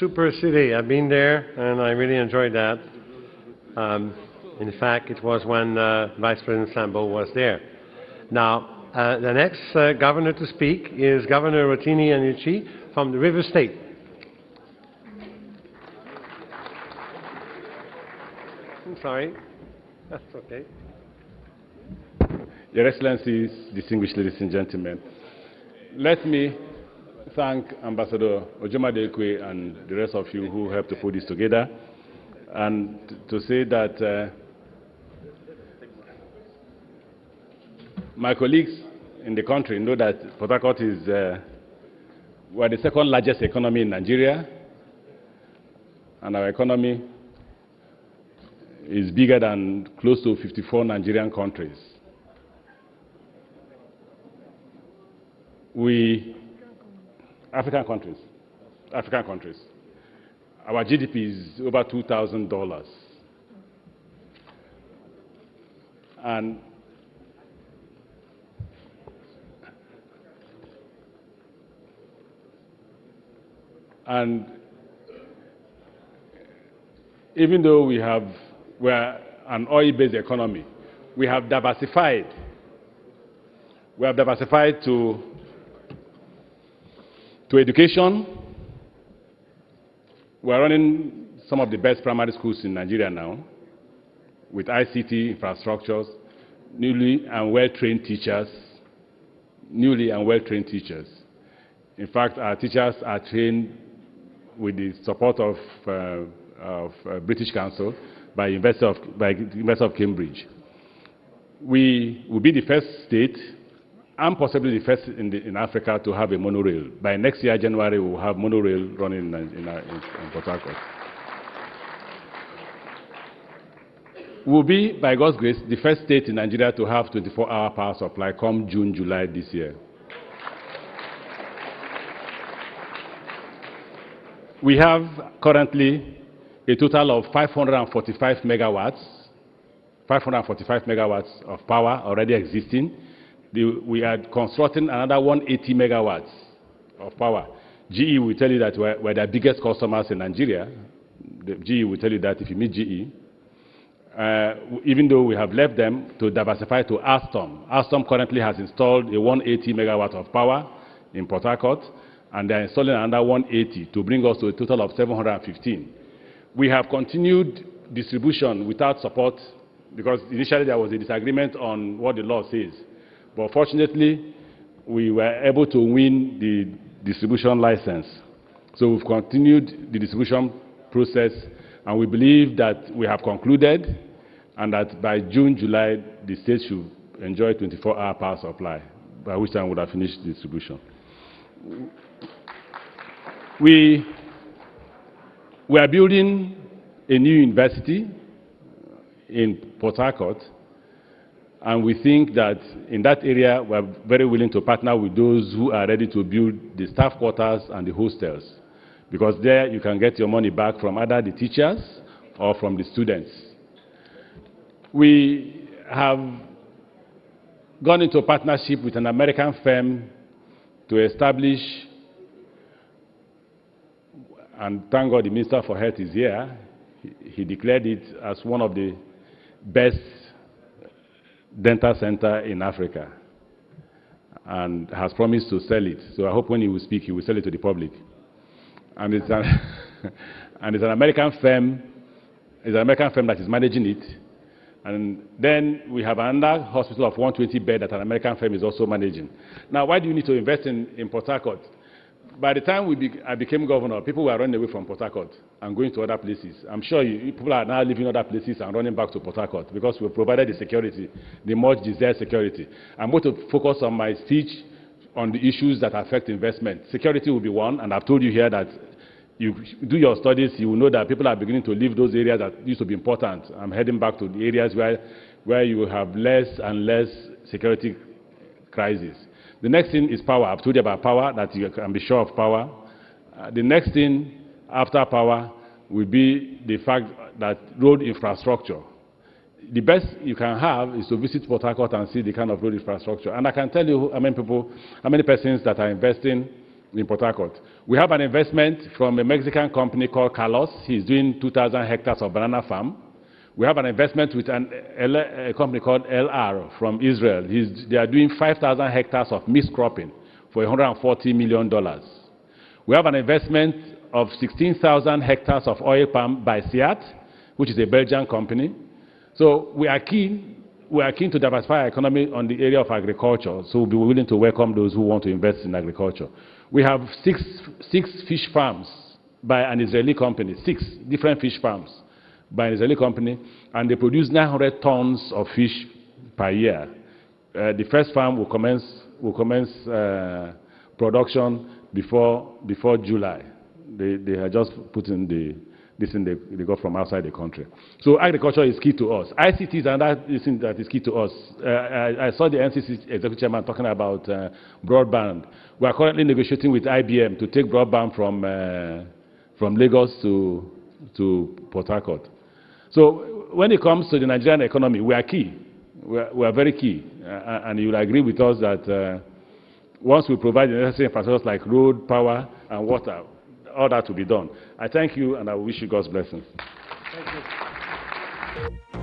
super city. I've been there, and I really enjoyed that. In fact, it was when Vice President Sambo was there. Now, the next governor to speak is Governor Rotimi Amaechi from the River State. I'm sorry. That's okay. Your Excellencies, distinguished ladies and gentlemen, let me thank Ambassador Ojomadekwe and the rest of you who helped to put this together, and to say that my colleagues in the country know that Port Harcourt is we're the second largest economy in Nigeria, and our economy is bigger than close to 54 Nigerian countries. African countries. Our GDP is over $2,000. And even though we're an oil-based economy, we have diversified. We have diversified to education. We're running some of the best primary schools in Nigeria now, with ICT infrastructures, newly and well-trained teachers. In fact, our teachers are trained with the support of British Council by University of Cambridge. We will be the first state, and possibly the first in Africa, to have a monorail. By next year, January, we will have monorail running in Port Harcourt. We will be, by God's grace, the first state in Nigeria to have 24-hour power supply come June, July this year. We have currently a total of 545 megawatts of power already existing. We are constructing another 180 megawatts of power. GE will tell you that we're the biggest customers in Nigeria. GE will tell you that if you meet GE. Even though we have left them to diversify to Alstom. Alstom currently has installed a 180 megawatt of power in Port Harcourt, and they're installing another 180 to bring us to a total of 715. We have continued distribution without support, because initially there was a disagreement on what the law says. But fortunately, we were able to win the distribution license. So we've continued the distribution process, and we believe that we have concluded, and that by June, July, the state should enjoy 24-hour power supply, by which time we would have finished distribution. We are building a new university in Port Harcourt, and we think that in that area we are very willing to partner with those who are ready to build the staff quarters and the hostels, because there you can get your money back from either the teachers or from the students. We have gone into a partnership with an American firm to establish, and thank God the Minister for Health is here. He declared it as one of the best dental centers in Africa, and has promised to sell it. So I hope when he will speak, he will sell it to the public. And it's an American firm. It's an American firm that is managing it. And then we have another hospital of 120 beds that an American firm is also managing. Now, why do you need to invest in Port Harcourt? By the time I became governor, people were running away from Port Harcourt and going to other places. I'm sure people are now leaving other places and running back to Port Harcourt because we provided the security, the much desired security. I'm going to focus on my speech on the issues that affect investment. Security will be one, and I've told you here that you do your studies, you will know that people are beginning to leave those areas that used to be important. I'm heading back to the areas where you have less and less security crisis. The next thing is power. I've told you about power, that you can be sure of power. The next thing after power will be the fact that road infrastructure. The best you can have is to visit Port Harcourt and see the kind of road infrastructure. And I can tell you how many persons that are investing in Port Harcourt. We have an investment from a Mexican company called Carlos. He's doing 2,000 hectares of banana farm. We have an investment with a company called LR from Israel. They are doing 5,000 hectares of mixed cropping for $140 million. We have an investment of 16,000 hectares of oil palm by SIAT, which is a Belgian company. So we are keen to diversify our economy on the area of agriculture, so we'll be willing to welcome those who want to invest in agriculture. We have six fish farms by an Israeli company, 6 different fish farms by an Israeli company, and they produce 900 tons of fish per year. The first farm will commence production before July. They are just putting this in they got from outside the country. So agriculture is key to us. ICT is another thing that is key to us. I saw the NCC executive chairman talking about broadband. We are currently negotiating with IBM to take broadband from Lagos to Port Harcourt. So when it comes to the Nigerian economy, we are key. We are very key. And you will agree with us that once we provide the necessary infrastructures like road, power, and water, all that will be done. I thank you, and I wish you God's blessings. Thank you.